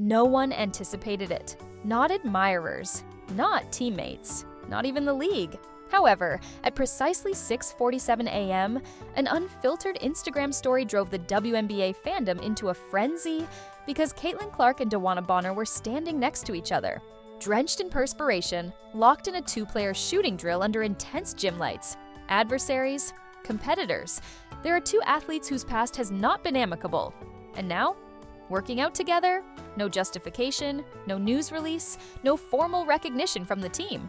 No one anticipated it. Not admirers, not teammates, not even the league. However, at precisely 6:47 a.m., an unfiltered Instagram story drove the WNBA fandom into a frenzy because Caitlin Clark and DeWanna Bonner were standing next to each other, drenched in perspiration, locked in a two-player shooting drill under intense gym lights. Adversaries, competitors. There are two athletes whose past has not been amicable. And now, working out together, no justification, no news release, no formal recognition from the team.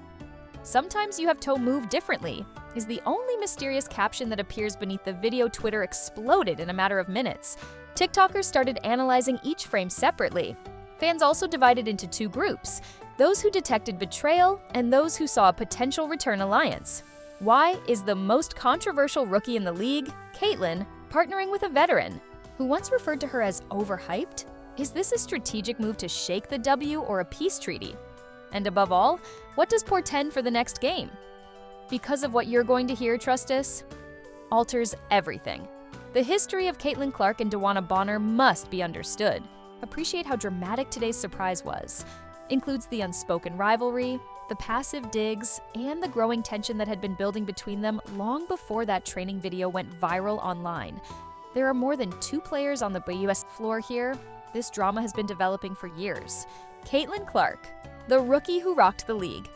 "Sometimes you have to move differently" is the only mysterious caption that appears beneath the video. Twitter exploded in a matter of minutes. TikTokers started analyzing each frame separately. Fans also divided into two groups, those who detected betrayal and those who saw a potential return alliance. Why is the most controversial rookie in the league, Caitlin, partnering with a veteran, who once referred to her as overhyped? Is this a strategic move to shake the W or a peace treaty? And above all, what does portend for the next game? Because of what you're going to hear, trust us, alters everything. The history of Caitlin Clark and DeWanna Bonner must be understood. Appreciate how dramatic today's surprise was. Includes the unspoken rivalry, the passive digs, and the growing tension that had been building between them long before that training video went viral online. There are more than two players on the US floor here. This drama has been developing for years. Caitlin Clark, the rookie who rocked the league.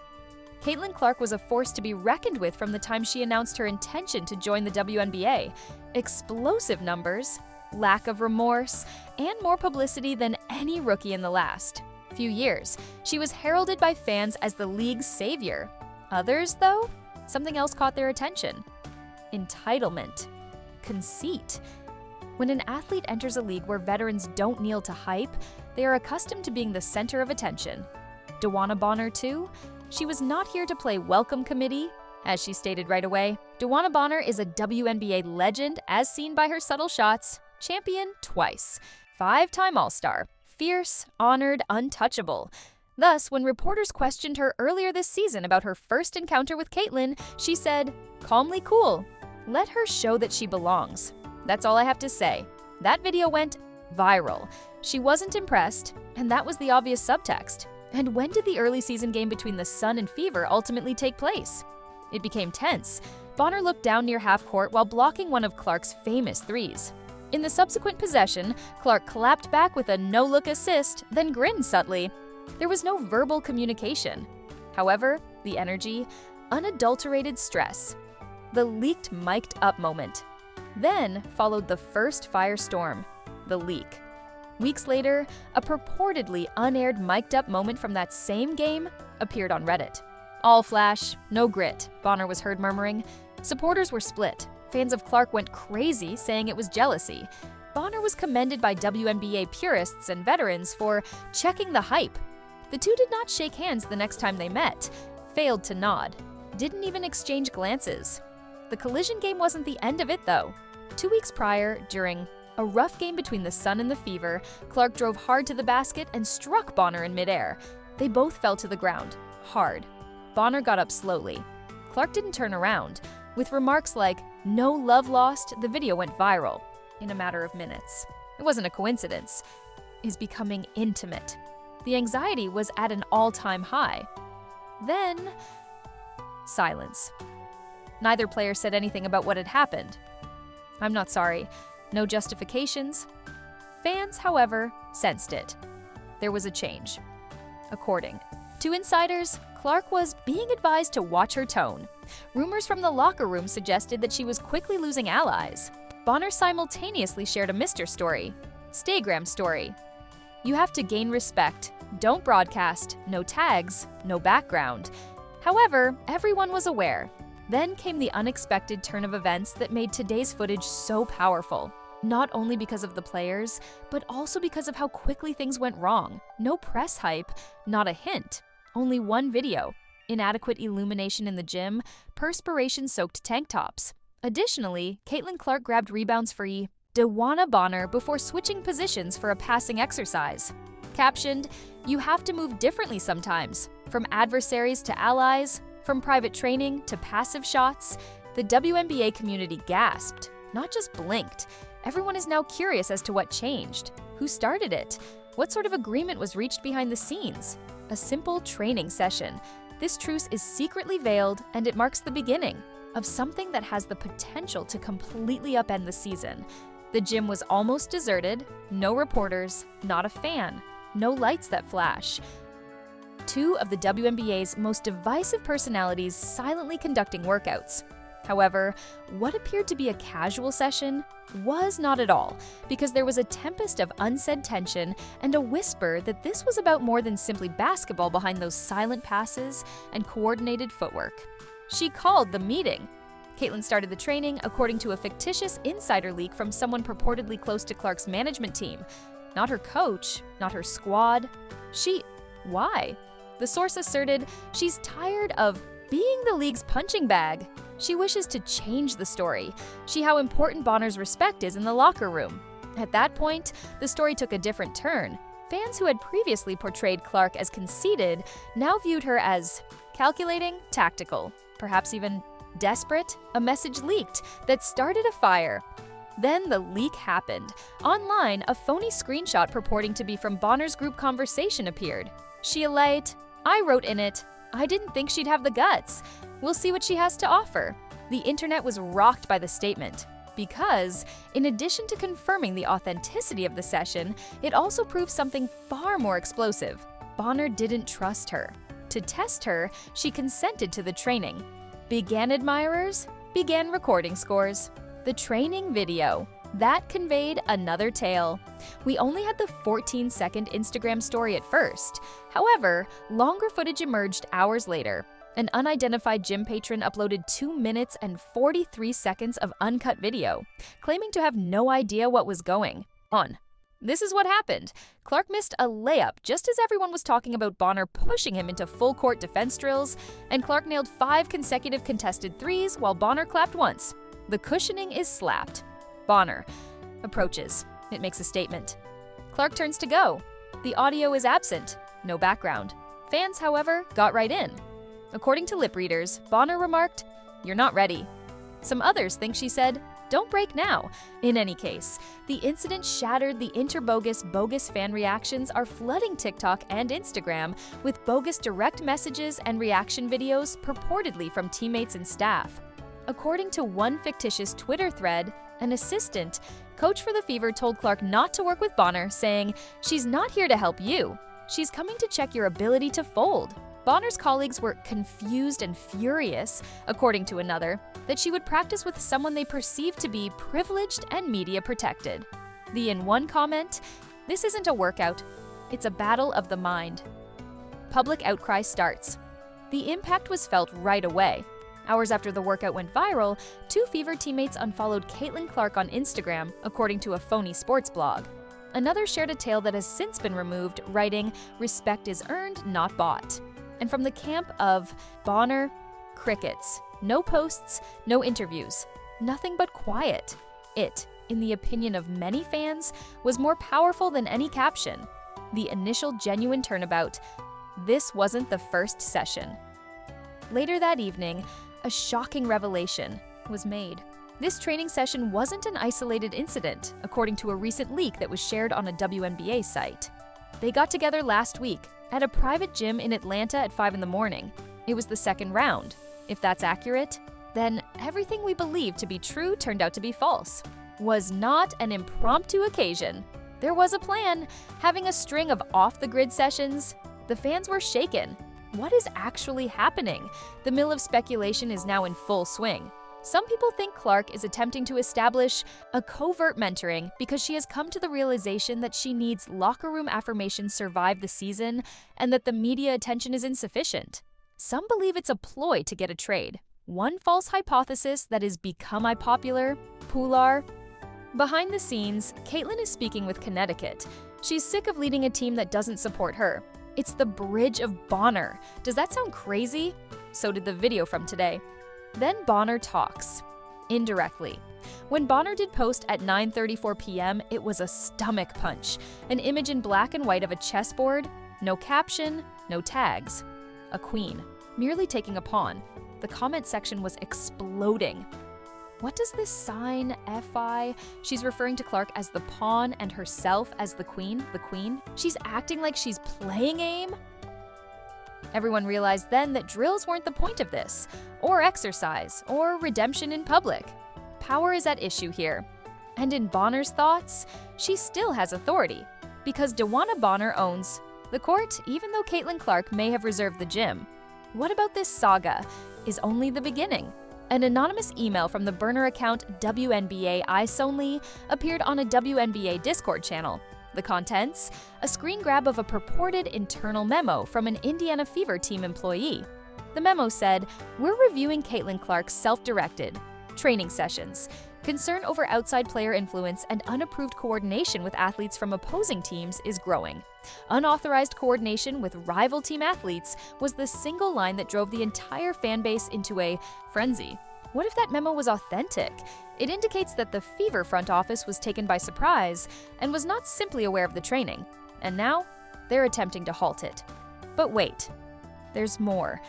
Caitlin Clark was a force to be reckoned with from the time she announced her intention to join the WNBA. Explosive numbers, lack of remorse, and more publicity than any rookie in the last few years. She was heralded by fans as the league's savior. Others, though, something else caught their attention. Entitlement. Conceit. When an athlete enters a league where veterans don't kneel to hype, they are accustomed to being the center of attention. DeWanna Bonner, too? She was not here to play welcome committee. As she stated right away, DeWanna Bonner is a WNBA legend as seen by her subtle shots, champion twice, 5-time All-Star, fierce, honored, untouchable. Thus, when reporters questioned her earlier this season about her first encounter with Caitlin, she said, calmly cool. Let her show that she belongs. That's all I have to say. That video went viral. She wasn't impressed, and that was the obvious subtext. And when did the early season game between the Sun and Fever ultimately take place? It became tense. Bonner looked down near half court while blocking one of Clark's famous threes. In the subsequent possession, Clark clapped back with a no-look assist, then grinned subtly. There was no verbal communication. However, the energy, unadulterated stress. The leaked mic'd-up moment. Then followed the first firestorm, the leak. Weeks later, a purportedly unaired mic'd-up moment from that same game appeared on Reddit. All flash, no grit, Bonner was heard murmuring. Supporters were split. Fans of Clark went crazy, saying it was jealousy. Bonner was commended by WNBA purists and veterans for checking the hype. The two did not shake hands the next time they met, failed to nod, didn't even exchange glances. The collision game wasn't the end of it, though. 2 weeks prior, during a rough game between the Sun and the Fever, Clark drove hard to the basket and struck Bonner in midair. They both fell to the ground, hard. Bonner got up slowly. Clark didn't turn around. With remarks like, "No love lost," the video went viral in a matter of minutes. It wasn't a coincidence. Is becoming intimate. The anxiety was at an all-time high. Then, silence. Neither player said anything about what had happened. I'm not sorry. No justifications. Fans, however, sensed it. There was a change. According to insiders, Clark was being advised to watch her tone. Rumors from the locker room suggested that she was quickly losing allies. Bonner simultaneously shared a Mr. story, Stagram story. You have to gain respect. Don't broadcast. No tags. No background. However, everyone was aware. Then came the unexpected turn of events that made today's footage so powerful. Not only because of the players, but also because of how quickly things went wrong. No press hype, not a hint. Only one video. Inadequate illumination in the gym, perspiration-soaked tank tops. Additionally, Caitlin Clark grabbed rebounds for DeWanna Bonner before switching positions for a passing exercise. Captioned, "You have to move differently sometimes. From adversaries to allies, from private training to passive shots." The WNBA community gasped, not just blinked. Everyone is now curious as to what changed. Who started it? What sort of agreement was reached behind the scenes? A simple training session. This truce is secretly veiled, and it marks the beginning of something that has the potential to completely upend the season. The gym was almost deserted, no reporters, not a fan, no lights that flash. Two of the WNBA's most divisive personalities silently conducting workouts. However, what appeared to be a casual session was not at all, because there was a tempest of unsaid tension and a whisper that this was about more than simply basketball behind those silent passes and coordinated footwork. She called the meeting. Caitlin started the training according to a fictitious insider leak from someone purportedly close to Clark's management team. Not her coach, not her squad. Why? The source asserted she's tired of being the league's punching bag. She wishes to change the story, see how important Bonner's respect is in the locker room. At that point, the story took a different turn. Fans who had previously portrayed Clark as conceited now viewed her as calculating, tactical, perhaps even desperate. A message leaked that started a fire. Then the leak happened. Online, a phony screenshot purporting to be from Bonner's group conversation appeared. She allayed, "I wrote in it, I didn't think she'd have the guts. We'll see what she has to offer." The internet was rocked by the statement because, in addition to confirming the authenticity of the session, it also proved something far more explosive. Bonner didn't trust her. To test her, she consented to the training. Began admirers, began recording scores. The training video. That conveyed another tale. We only had the 14-second Instagram story at first. However, longer footage emerged hours later. An unidentified gym patron uploaded 2 minutes and 43 seconds of uncut video, claiming to have no idea what was going on. This is what happened. Clark missed a layup just as everyone was talking about Bonner pushing him into full-court defense drills, and Clark nailed 5 consecutive contested threes while Bonner clapped once. The cushioning is slapped. Bonner approaches. It makes a statement. Clark turns to go. The audio is absent. No background. Fans, however, got right in. According to lip readers, Bonner remarked, "You're not ready." Some others think she said, "Don't break now." In any case, the incident shattered the bogus fan reactions are flooding TikTok and Instagram with bogus direct messages and reaction videos purportedly from teammates and staff. According to one fictitious Twitter thread, an assistant coach for the Fever told Clark not to work with Bonner, saying, "She's not here to help you. She's coming to check your ability to fold." Bonner's colleagues were confused and furious, according to another, that she would practice with someone they perceived to be privileged and media protected. In one comment, "This isn't a workout, it's a battle of the mind." Public outcry starts. The impact was felt right away. Hours after the workout went viral, 2 Fever teammates unfollowed Caitlin Clark on Instagram, according to a phony sports blog. Another shared a tale that has since been removed, writing, "Respect is earned, not bought." And from the camp of Bonner, crickets. No posts, no interviews. Nothing but quiet. It, in the opinion of many fans, was more powerful than any caption. The initial genuine turnabout. This wasn't the first session. Later that evening, a shocking revelation was made. This training session wasn't an isolated incident, according to a recent leak that was shared on a WNBA site. They got together last week at a private gym in Atlanta at 5 in the morning. It was the second round. If that's accurate, then everything we believed to be true turned out to be false. Was not an impromptu occasion. There was a plan, having a string of off-the-grid sessions. The fans were shaken. What is actually happening? The mill of speculation is now in full swing. Some people think Clark is attempting to establish a covert mentoring because she has come to the realization that she needs locker room affirmation to survive the season and that the media attention is insufficient. Some believe it's a ploy to get a trade. One false hypothesis that has become unpopular, Pular. Behind the scenes, Caitlin is speaking with Connecticut. She's sick of leading a team that doesn't support her. It's the bridge of Bonner. Does that sound crazy? So did the video from today. Then Bonner talks. Indirectly. When Bonner did post at 9:34 p.m., it was a stomach punch. An image in black and white of a chessboard, no caption, no tags. A queen, merely taking a pawn. The comment section was exploding. What does this sign, FI? She's referring to Clark as the pawn and herself as the queen. She's acting like she's playing AIM? Everyone realized then that drills weren't the point of this, or exercise, or redemption in public. Power is at issue here. And in Bonner's thoughts, she still has authority, because DeWanna Bonner owns the court, even though Caitlin Clark may have reserved the gym. What about this saga is only the beginning? An anonymous email from the burner account Wnba Ice Only appeared on a Wnba Discord channel. The contents? A screen grab of a purported internal memo from an Indiana Fever team employee. The memo said, "We're reviewing Caitlin Clark's self-directed training sessions. Concern over outside player influence and unapproved coordination with athletes from opposing teams is growing. Unauthorized coordination with rival team athletes was the single line that drove the entire fan base into a frenzy." What if that memo was authentic? It indicates that the Fever front office was taken by surprise and was not simply aware of the training. And now, they're attempting to halt it. But wait, there's more.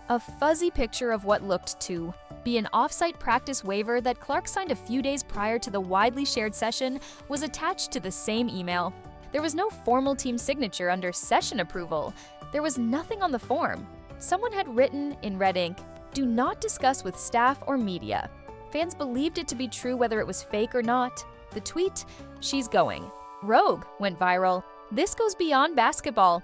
A fuzzy picture of what looked to be an off-site practice waiver that Clark signed a few days prior to the widely shared session was attached to the same email. There was no formal team signature under session approval. There was nothing on the form. Someone had written in red ink, "Do not discuss with staff or media." Fans believed it to be true whether it was fake or not. The tweet, "She's going rogue," went viral. This goes beyond basketball.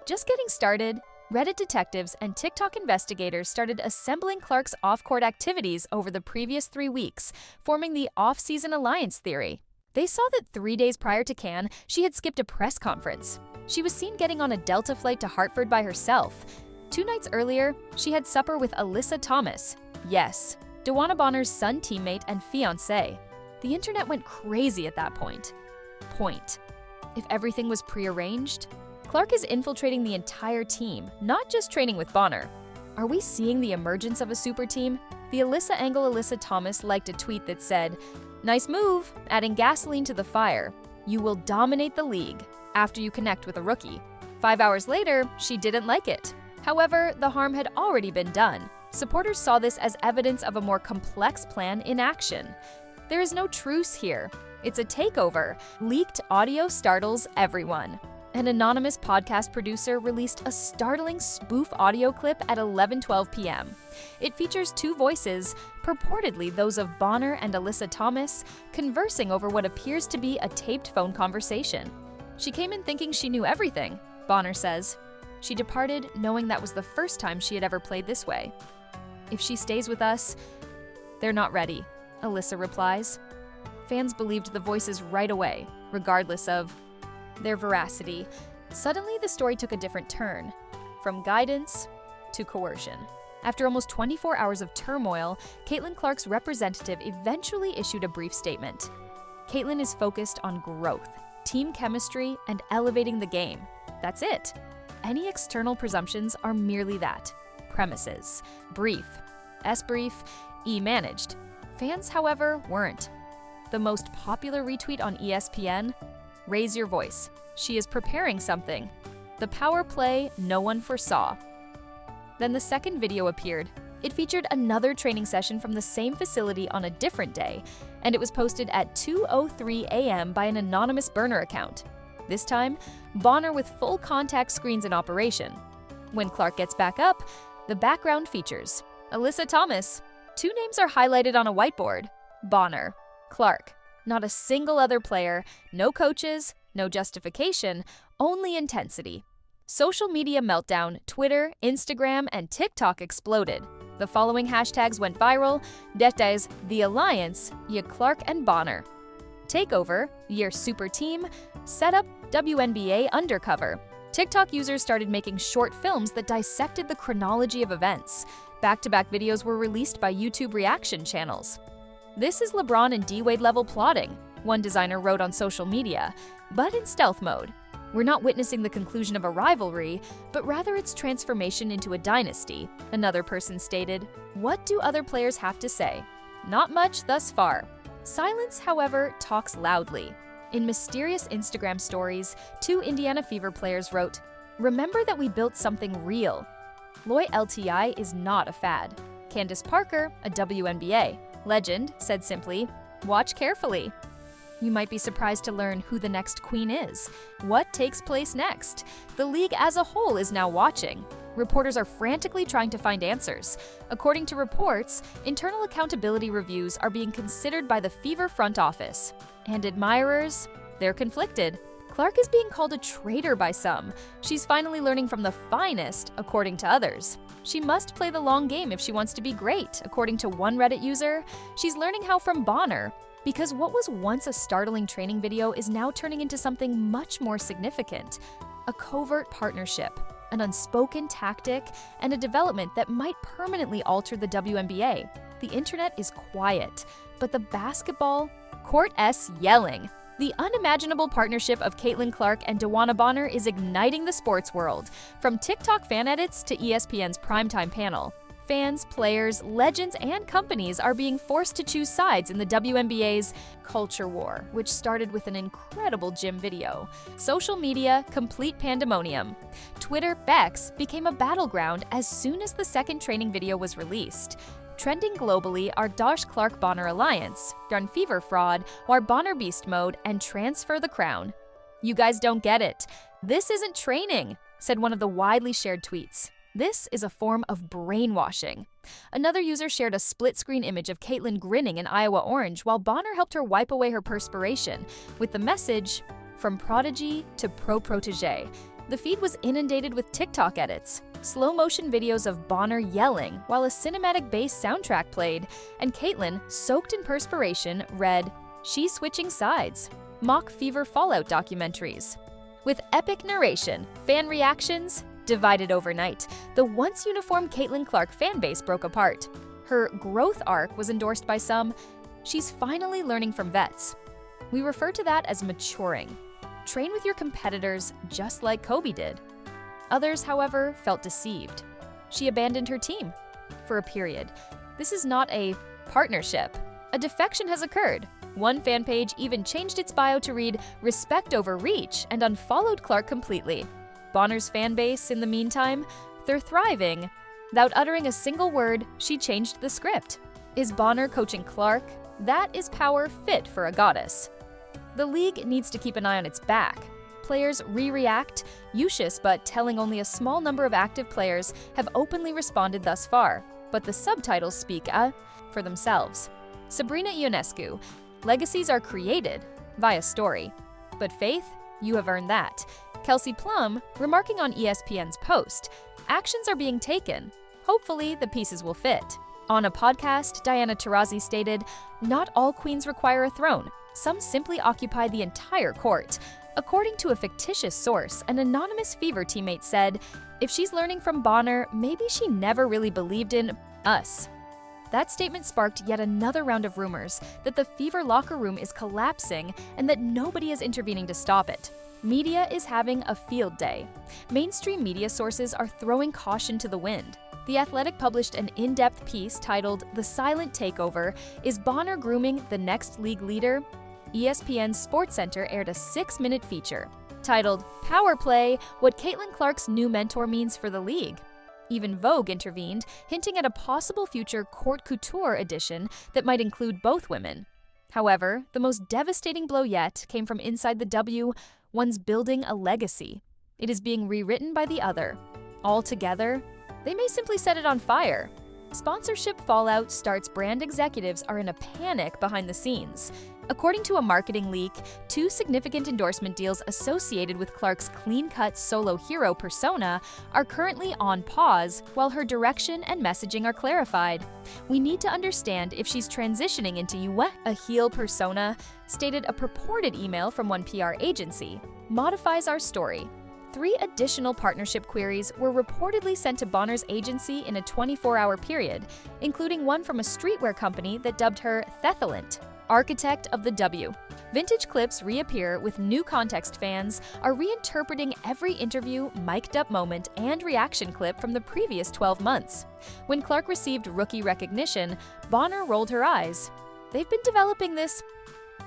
Just getting started, Reddit detectives and TikTok investigators started assembling Clark's off-court activities over the previous 3 weeks, forming the off-season alliance theory. They saw that 3 days prior to Cannes, she had skipped a press conference. She was seen getting on a Delta flight to Hartford by herself. 2 nights earlier, she had supper with Alyssa Thomas. Yes, DeWanna Bonner's son teammate and fiancé. The internet went crazy at that point. If everything was prearranged, Clark is infiltrating the entire team, not just training with Bonner. Are we seeing the emergence of a super team? The Alyssa angle Alyssa Thomas liked a tweet that said, "Nice move, adding gasoline to the fire. You will dominate the league after you connect with a rookie." 5 hours later, she didn't like it. However, the harm had already been done. Supporters saw this as evidence of a more complex plan in action. There is no truce here. It's a takeover. Leaked audio startles everyone. An anonymous podcast producer released a startling spoof audio clip at 11:12 p.m. It features 2 voices, purportedly those of Bonner and Alyssa Thomas, conversing over what appears to be a taped phone conversation. "She came in thinking she knew everything," Bonner says. "She departed knowing that was the first time she had ever played this way. If she stays with us, they're not ready," Alyssa replies. Fans believed the voices right away, regardless of their veracity. Suddenly, the story took a different turn, from guidance to coercion. After almost 24 hours of turmoil, Caitlin Clark's representative eventually issued a brief statement. Caitlin is focused on growth, team chemistry, and elevating the game. That's it. Any external presumptions are merely that, premises. Brief, S-brief, E-managed. Fans, however, weren't. The most popular retweet on ESPN, "Raise your voice. She is preparing something. The power play no one foresaw." Then the second video appeared. It featured another training session from the same facility on a different day, and it was posted at 2:03 a.m. by an anonymous burner account. This time, Bonner with full contact screens in operation. When Clark gets back up, the background features Alyssa Thomas. 2 names are highlighted on a whiteboard: Bonner, Clark. Not a single other player, no coaches, no justification, only intensity. Social media meltdown, Twitter, Instagram, and TikTok exploded. The following hashtags went viral: Details, The Alliance, Ye Clark and Bonner. Takeover, Year Super Team, Setup, WNBA Undercover. TikTok users started making short films that dissected the chronology of events. Back-to-back videos were released by YouTube reaction channels. "This is LeBron and D-Wade level plotting," one designer wrote on social media, but in stealth mode. "We're not witnessing the conclusion of a rivalry, but rather its transformation into a dynasty," another person stated. What do other players have to say? Not much thus far. Silence, however, talks loudly. In mysterious Instagram stories, 2 Indiana Fever players wrote, "Remember that we built something real." Loy LTI is not a fad. Candace Parker, a WNBA. Legend said simply, "Watch carefully." You might be surprised to learn who the next queen is. What takes place next? The league as a whole is now watching. Reporters are frantically trying to find answers. According to reports, internal accountability reviews are being considered by the Fever front office. And admirers? They're conflicted. Clark is being called a traitor by some. She's finally learning from the finest, according to others. She must play the long game if she wants to be great, according to one Reddit user. She's learning how from Bonner, because what was once a startling training video is now turning into something much more significant. A covert partnership, an unspoken tactic, and a development that might permanently alter the WNBA. The internet is quiet, but the basketball court S yelling. The unimaginable partnership of Caitlin Clark and DeWanna Bonner is igniting the sports world, from TikTok fan edits to ESPN's primetime panel. Fans, players, legends, and companies are being forced to choose sides in the WNBA's culture war, which started with an incredible gym video. Social media, complete pandemonium. Twitter, Bex, became a battleground as soon as the second training video was released. Trending globally are Darsh Clark Bonner Alliance, Yarn Fever Fraud, War Bonner Beast Mode, and Transfer the Crown. "You guys don't get it. This isn't training," said one of the widely shared tweets. "This is a form of brainwashing." Another user shared a split-screen image of Caitlin grinning in Iowa orange while Bonner helped her wipe away her perspiration, with the message, "From prodigy to pro-protege." The feed was inundated with TikTok edits, slow-motion videos of Bonner yelling while a cinematic bass soundtrack played, and Caitlin, soaked in perspiration, read, "She's switching sides." Mock Fever Fallout documentaries. With epic narration, fan reactions, divided overnight, the once uniform Caitlin Clark fanbase broke apart. Her growth arc was endorsed by some. She's finally learning from vets. We refer to that as maturing. Train with your competitors just like Kobe did. Others, however, felt deceived. She abandoned her team for a period. This is not a partnership. A defection has occurred. One fan page even changed its bio to read "Respect over reach" and unfollowed Clark completely. Bonner's fan base, in the meantime, they're thriving. Without uttering a single word, she changed the script. Is Bonner coaching Clark? That is power fit for a goddess. The league needs to keep an eye on its back. Players re-react. Ucious, but telling only a small number of active players, have openly responded thus far, but the subtitles speak for themselves. Sabrina Ionescu, legacies are created via story. But faith, you have earned that. Kelsey Plum, remarking on ESPN's post, actions are being taken. Hopefully, the pieces will fit. On a podcast, Diana Taurasi stated, "Not all queens require a throne. Some simply occupy the entire court." According to a fictitious source, an anonymous Fever teammate said, "If she's learning from Bonner, maybe she never really believed in us." That statement sparked yet another round of rumors that the Fever locker room is collapsing and that nobody is intervening to stop it. Media is having a field day. Mainstream media sources are throwing caution to the wind. The Athletic published an in-depth piece titled "The Silent Takeover: Is Bonner Grooming the Next League Leader?" ESPN's SportsCenter aired a 6-minute feature titled "Power Play: What Caitlin Clark's New Mentor Means for the League." Even Vogue intervened, hinting at a possible future Court Couture edition that might include both women. However, the most devastating blow yet came from inside the W. One's building a legacy. It is being rewritten by the other. All together, they may simply set it on fire. Sponsorship fallout starts. Brand executives are in a panic behind the scenes. According to a marketing leak, 2 significant endorsement deals associated with Clark's clean-cut solo hero persona are currently on pause while her direction and messaging are clarified. "We need to understand if she's transitioning into a heel persona," stated a purported email from one PR agency. Modifies our story. 3 additional partnership queries were reportedly sent to Bonner's agency in a 24-hour period, including one from a streetwear company that dubbed her Thethalant, architect of the W. Vintage clips reappear with new context. Fans are reinterpreting every interview, mic'd-up moment, and reaction clip from the previous 12 months. When Clark received rookie recognition, Bonner rolled her eyes. "They've been developing this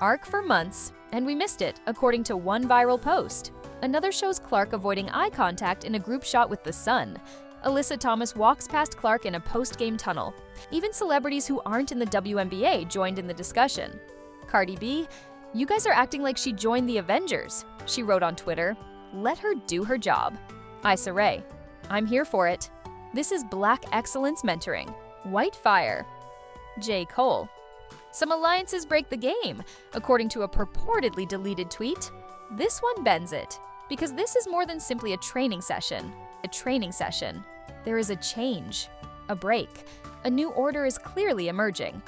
arc for months, and we missed it," according to one viral post. Another shows Clark avoiding eye contact in a group shot with the Sun. Alyssa Thomas walks past Clark in a post-game tunnel. Even celebrities who aren't in the WNBA joined in the discussion. Cardi B, "You guys are acting like she joined the Avengers," she wrote on Twitter. "Let her do her job." Issa Rae, "I'm here for it. This is Black excellence mentoring. White fire." J. Cole, "Some alliances break the game," according to a purportedly deleted tweet. This one bends it, because this is more than simply a training session. There is a change, a break. A new order is clearly emerging.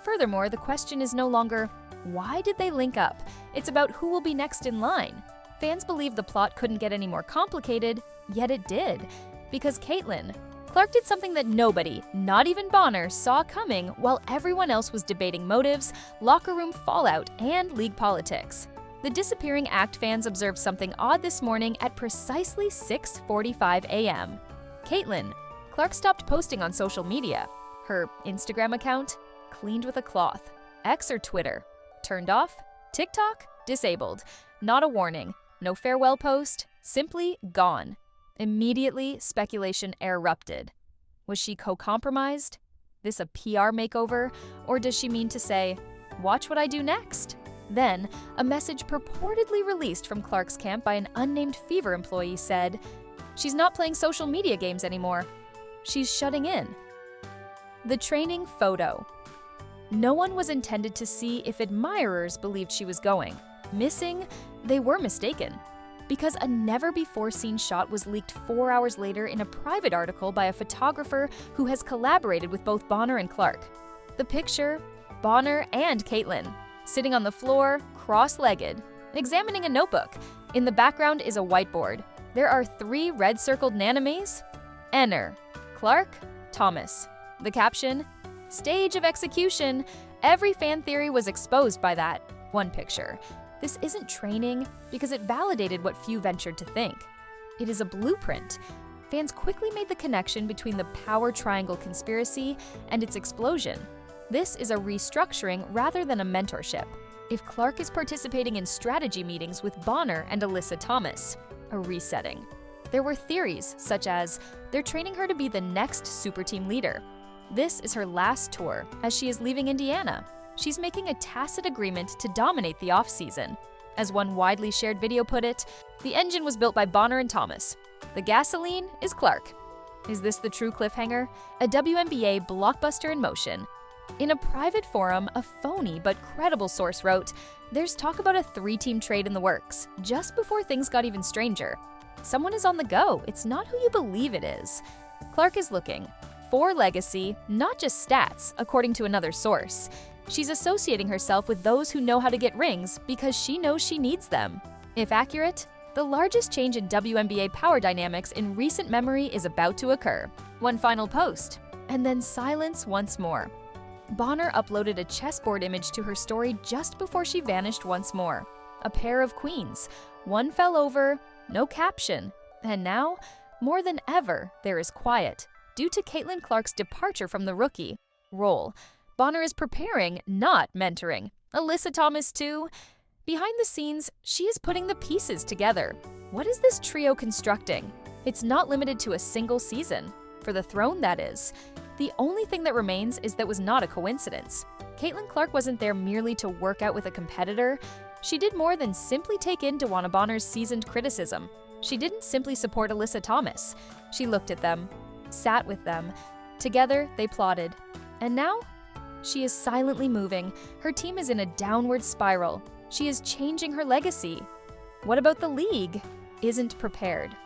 Furthermore, the question is no longer, why did they link up? It's about who will be next in line. Fans believe the plot couldn't get any more complicated, yet it did. Because Clark did something that nobody, not even Bonner, saw coming while everyone else was debating motives, locker room fallout, and league politics. The disappearing act fans observed something odd this morning at precisely 6:45 a.m. Clark stopped posting on social media. Her Instagram account, cleaned with a cloth. X or Twitter, turned off. TikTok, disabled. Not a warning. No farewell post, simply gone. Immediately, speculation erupted. Was she co-compromised? This a PR makeover? Or does she mean to say, watch what I do next? Then, a message purportedly released from Clark's camp by an unnamed Fever employee said, "She's not playing social media games anymore. She's shutting in." The training photo. No one was intended to see if admirers believed she was going. Missing? They were mistaken. Because a never-before-seen shot was leaked 4 hours later in a private article by a photographer who has collaborated with both Bonner and Clark. The picture, Bonner and Caitlyn, sitting on the floor, cross-legged, examining a notebook. In the background is a whiteboard. There are 3 red-circled nanomes. Enner, Clark, Thomas. The caption, "Stage of execution." Every fan theory was exposed by that one picture. This isn't training because it validated what few ventured to think. It is a blueprint. Fans quickly made the connection between the power triangle conspiracy and its explosion. This is a restructuring rather than a mentorship. If Clark is participating in strategy meetings with Bonner and Alyssa Thomas, a resetting. There were theories such as, they're training her to be the next super team leader. This is her last tour, as she is leaving Indiana. She's making a tacit agreement to dominate the offseason. As one widely shared video put it, the engine was built by Bonner and Thomas. The gasoline is Clark. Is this the true cliffhanger? A WNBA blockbuster in motion. In a private forum, a phony but credible source wrote, "There's talk about a 3-team trade in the works," just before things got even stranger. Someone is on the go. It's not who you believe it is. Clark is looking for legacy, not just stats, according to another source. She's associating herself with those who know how to get rings because she knows she needs them. If accurate, the largest change in WNBA power dynamics in recent memory is about to occur. One final post, and then silence once more. Bonner uploaded a chessboard image to her story just before she vanished once more. A pair of queens. One fell over, no caption. And now, more than ever, there is quiet, due to Caitlin Clark's departure from the rookie role. Bonner is preparing, not mentoring. Alyssa Thomas, too. Behind the scenes, she is putting the pieces together. What is this trio constructing? It's not limited to a single season. For the throne, that is. The only thing that remains is that was not a coincidence. Caitlin Clark wasn't there merely to work out with a competitor. She did more than simply take in DeWanna Bonner's seasoned criticism. She didn't simply support Alyssa Thomas. She looked at them, sat with them. Together, they plotted. And now? She is silently moving. Her team is in a downward spiral. She is changing her legacy. What about the league? Isn't prepared.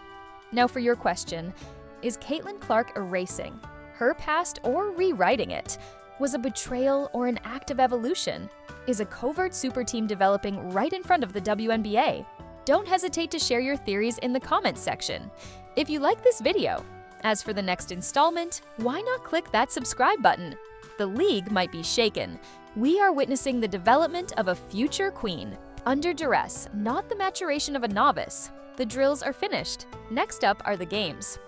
Now for your question, is Caitlin Clark erasing her past or rewriting it? Was a betrayal or an act of evolution? Is a covert super team developing right in front of the WNBA? Don't hesitate to share your theories in the comments section. If you like this video, as for the next installment, why not click that subscribe button? The league might be shaken. We are witnessing the development of a future queen. Under duress, not the maturation of a novice. The drills are finished. Next up are the games.